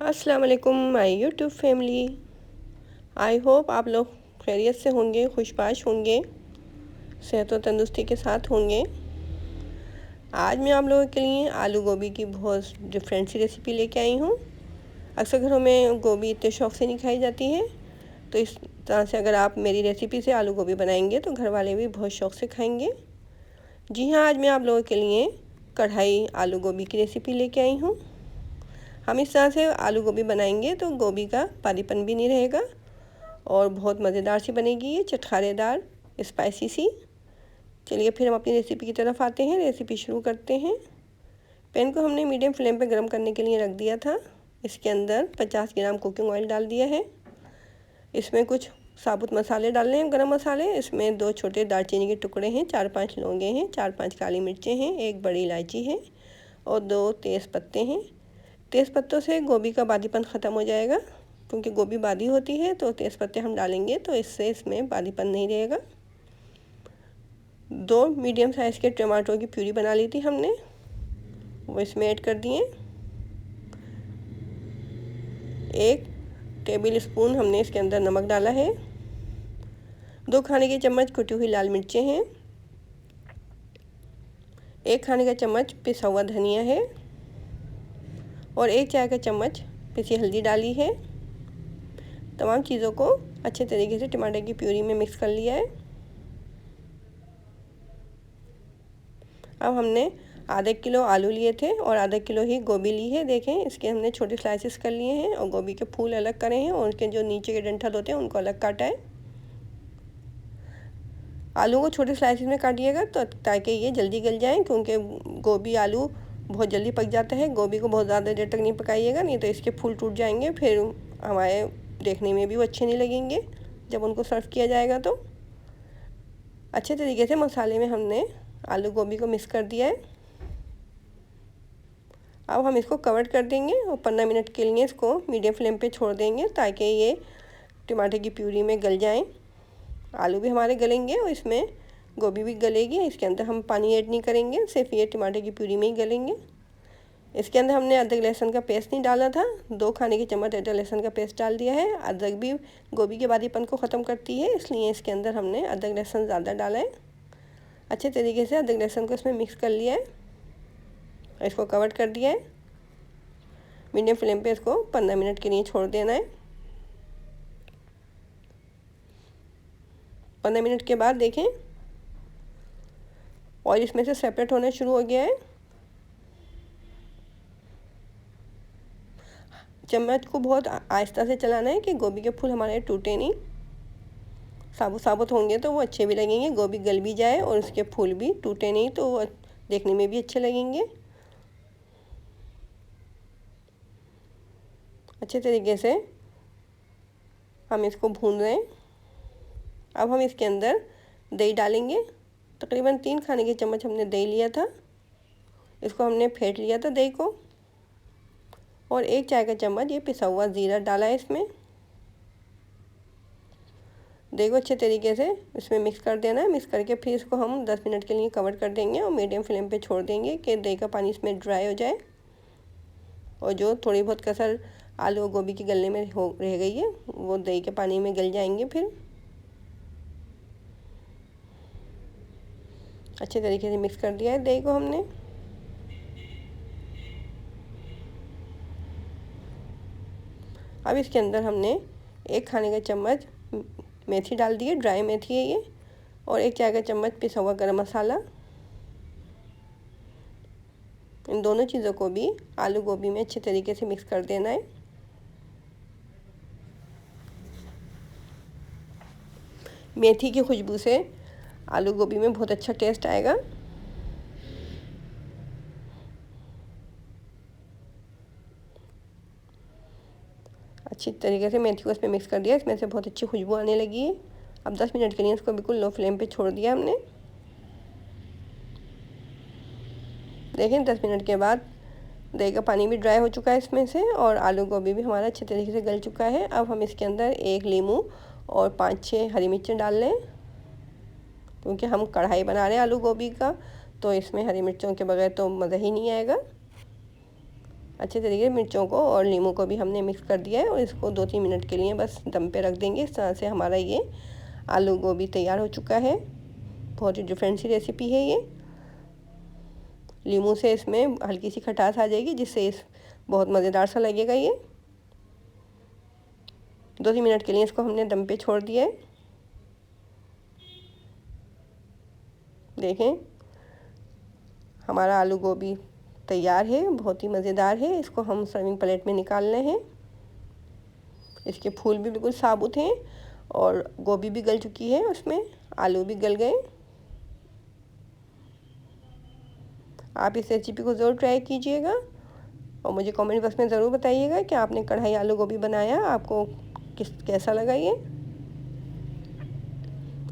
अस्सलाम वालेकुम my YouTube family. I hope आप लोग खैरियत से होंगे, खुशबाश होंगे, सेहत और तंदुरुस्ती के साथ होंगे। आज मैं आप लोगों के लिए आलू गोभी की बहुत डिफरेंट सी रेसिपी लेके आई हूँ। अक्सर घरों में गोभी इतने शौक़ से नहीं खाई जाती है, तो इस तरह से अगर आप मेरी रेसिपी से आलू गोभी बनाएंगे तो घर वाले भी बहुत शौक़ से खाएंगे। जी हाँ, आज मैं आप लोगों के लिए कढ़ाई आलू गोभी की रेसिपी लेके आई हूँ। हम इस तरह से आलू गोभी बनाएंगे तो गोभी का पानीपन भी नहीं रहेगा और बहुत मज़ेदार सी बनेगी ये, चटखारेदार स्पाइसी सी। चलिए फिर हम अपनी रेसिपी की तरफ आते हैं, रेसिपी शुरू करते हैं। पैन को हमने मीडियम फ्लेम पे गर्म करने के लिए रख दिया था। इसके अंदर 50 ग्राम कुकिंग ऑयल डाल दिया है। इसमें कुछ साबुत मसाले डालने हैं, गरम मसाले। इसमें 2 छोटे दालचीनी के टुकड़े हैं, 4-5 लौंगे हैं, 4-5 काली मिर्चें हैं, 1 बड़ी इलायची है और 2 तेज़ पत्ते हैं। तेज़ पत्तों से गोभी का बादीपन ख़त्म हो जाएगा, क्योंकि गोभी बादी होती है तो तेज़ पत्ते हम डालेंगे तो इससे इसमें बादीपन नहीं रहेगा। 2 मीडियम साइज़ के टमाटरों की प्यूरी बना ली थी हमने, वो इसमें ऐड कर दिए। 1 टेबल स्पून हमने इसके अंदर नमक डाला है। 2 खाने के चम्मच कुटी हुई लाल मिर्चें हैं। 1 खाने का चम्मच पिसा हुआ धनिया है और 1 चाय का चम्मच पिसी हल्दी डाली है। तमाम चीज़ों को अच्छे तरीके से टमाटर की प्यूरी में मिक्स कर लिया है। अब हमने आधा किलो आलू लिए थे और आधा किलो ही गोभी ली है। देखें, इसके हमने छोटे स्लाइसेस कर लिए हैं और गोभी के फूल अलग करे हैं और उनके जो नीचे के डंठल होते हैं उनको अलग काटा है। आलू को छोटे स्लाइसेस में काटिएगा तो ताकि ये जल्दी गल जाएं, क्योंकि गोभी आलू बहुत जल्दी पक जाता है। गोभी को बहुत ज़्यादा देर तक नहीं पकाइएगा, नहीं तो इसके फूल टूट जाएंगे, फिर हमारे देखने में भी वो अच्छे नहीं लगेंगे जब उनको सर्व किया जाएगा। तो अच्छे तरीके से मसाले में हमने आलू गोभी को मिक्स कर दिया है। अब हम इसको कवर कर देंगे और 15 मिनट के लिए इसको मीडियम फ्लेम पे छोड़ देंगे ताकि ये टमाटर की प्यूरी में गल जाएं। आलू भी हमारे गलेंगे और इसमें गोभी भी गलेगी। इसके अंदर हम पानी ऐड नहीं करेंगे, सिर्फ ये टमाटर की प्यूरी में ही गलेंगे। इसके अंदर हमने अदरक लहसुन का पेस्ट नहीं डाला था, 2 खाने के चम्मच अदरक लहसुन का पेस्ट डाल दिया है। अदरक भी गोभी के बादीपन को ख़त्म करती है, इसलिए इसके अंदर हमने अदरक लहसुन ज़्यादा डाला है। अच्छे तरीके से अदरक लहसुन को इसमें मिक्स कर लिया है और इसको कवर कर दिया है। मीडियम फ्लेम पे इसको 15 मिनट के लिए छोड़ देना है। 15 मिनट के बाद देखें ऑयल इसमें से सेपरेट होना शुरू हो गया है। चम्मच को बहुत आहिस्ता से चलाना है कि गोभी के फूल हमारे टूटे नहीं। साबुत साबुत होंगे तो वो अच्छे भी लगेंगे, गोभी गल भी जाए और उसके फूल भी टूटे नहीं तो वो देखने में भी अच्छे लगेंगे। अच्छे तरीके से हम इसको भून रहे हैं। अब हम इसके अंदर दही डालेंगे। तकरीबन 3 खाने के चम्मच हमने दही लिया था, इसको हमने फेंट लिया था दही को, और 1 चाय का चम्मच ये पिसा हुआ ज़ीरा डाला है इसमें। दही को अच्छे तरीके से इसमें मिक्स कर देना है। मिक्स करके फिर इसको हम 10 मिनट के लिए कवर कर देंगे और मीडियम फ्लेम पे छोड़ देंगे कि दही का पानी इसमें ड्राई हो जाए और जो थोड़ी बहुत कसर आलू और गोभी की गलने में रह गई है वो दही के पानी में गल जाएंगे। फिर अच्छे तरीके से मिक्स कर दिया है दही को हमने। अब इसके अंदर हमने 1 खाने का चम्मच मेथी डाल दी है, ड्राई मेथी है ये, और 1 चाय का चम्मच पिसा हुआ गरम मसाला। इन दोनों चीज़ों को भी आलू गोभी में अच्छे तरीके से मिक्स कर देना है। मेथी की खुशबू से आलू गोभी में बहुत अच्छा टेस्ट आएगा। अच्छी तरीके से मेथी को इसमें मिक्स कर दिया, इसमें से बहुत अच्छी खुशबू आने लगी है। अब 10 मिनट के लिए इसको बिल्कुल लो फ्लेम पे छोड़ दिया हमने। देखें 10 मिनट के बाद दही का पानी भी ड्राई हो चुका है इसमें से और आलू गोभी भी हमारा अच्छे तरीके से गल चुका है। अब हम इसके अंदर 1 नींबू और 5-6 हरी मिर्चें डाल लें, क्योंकि हम कढ़ाई बना रहे हैं आलू गोभी का, तो इसमें हरी मिर्चों के बगैर तो मज़ा ही नहीं आएगा। अच्छे तरीके से मिर्चों को और नींबू को भी हमने मिक्स कर दिया है और इसको 2-3 मिनट के लिए बस दम पे रख देंगे। इस तरह से हमारा ये आलू गोभी तैयार हो चुका है। बहुत ही डिफरेंट सी रेसिपी है ये। नींबू से इसमें हल्की सी खटास आ जाएगी, जिससे इस बहुत मज़ेदार सा लगेगा ये। 2-3 मिनट के लिए इसको हमने दम पे छोड़ दिया है। देखें, हमारा आलू गोभी तैयार है, बहुत ही मज़ेदार है। इसको हम सर्विंग प्लेट में निकाल रहे हैं। इसके फूल भी बिल्कुल साबुत हैं और गोभी भी गल चुकी है, उसमें आलू भी गल गए। आप इस रेसिपी को ज़रूर ट्राई कीजिएगा और मुझे कमेंट बॉक्स में ज़रूर बताइएगा कि आपने कढ़ाई आलू गोभी बनाया, आपको कैसा लगा ये।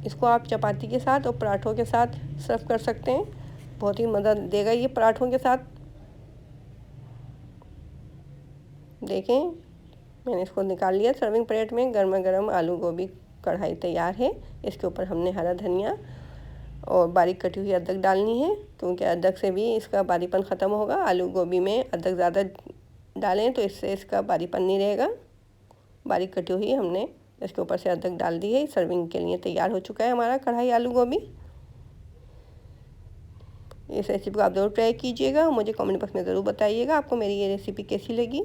इसको आप चपाती के साथ और पराठों के साथ सर्व कर सकते हैं। बहुत ही मज़ा देगा ये पराठों के साथ। देखें, मैंने इसको निकाल लिया सर्विंग प्लेट में। गर्मा गर्म आलू गोभी कढ़ाई तैयार है। इसके ऊपर हमने हरा धनिया और बारीक कटी हुई अदरक डालनी है, क्योंकि अदरक से भी इसका बारीपन ख़त्म होगा। आलू गोभी में अदरक ज़्यादा डालें तो इससे इसका बारीपन नहीं रहेगा। बारीक कटी हुई हमने इसके ऊपर से अदरक डाल दी है। सर्विंग के लिए तैयार हो चुका है हमारा कढ़ाई आलू गोभी। इस रेसिपी को आप ज़रूर ट्राई कीजिएगा। मुझे कमेंट बॉक्स में ज़रूर बताइएगा आपको मेरी ये रेसिपी कैसी लगी।